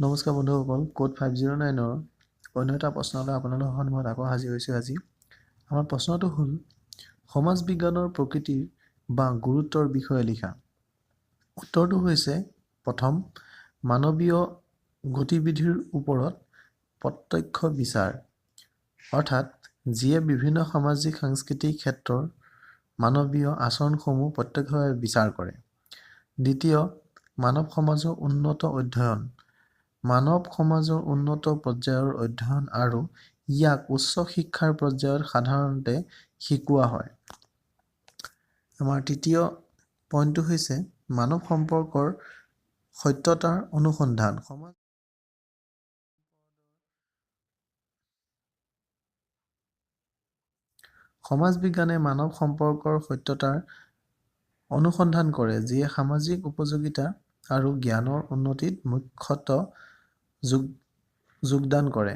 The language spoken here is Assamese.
নমস্কাৰ বন্ধুসকল, কোড 509ৰ অন্য এটা প্ৰশ্নলৈ আপোনালোকৰ সন্মুখত আকৌ হাজিৰ হৈছোঁ আজি। আমাৰ প্ৰশ্নটো হ'ল সমাজ বিজ্ঞানৰ প্ৰকৃতিৰ বা গুৰুত্বৰ বিষয়ে লিখা। উত্তৰটো হৈছে প্ৰথম, মানৱীয় গতিবিধিৰ ওপৰত প্ৰত্যক্ষ বিচাৰ, অৰ্থাৎ যিয়ে বিভিন্ন সামাজিক সাংস্কৃতিক ক্ষেত্ৰৰ মানৱীয় আচৰণসমূহ প্ৰত্যক্ষভাৱে বিচাৰ কৰে। দ্বিতীয়, মানৱ সমাজৰ উন্নত অধ্যয়ন, মানৱ সমাজৰ উন্নত পৰ্যায়ৰ অধ্যয়ন আৰু ইয়াক উচ্চ শিক্ষাৰ পৰ্যায়ত সাধাৰণতে শিকোৱা হয়। আমাৰ তৃতীয় পইণ্টটো হৈছে মানৱ সম্পৰ্কৰ সত্যতাৰ অনুসন্ধান। সমাজ বিজ্ঞানে মানৱ সম্পৰ্কৰ সত্যতাৰ অনুসন্ধান কৰে, যিয়ে সামাজিক উপযোগিতা আৰু জ্ঞানৰ উন্নতিত মুখ্যতঃ যোগদান কৰে।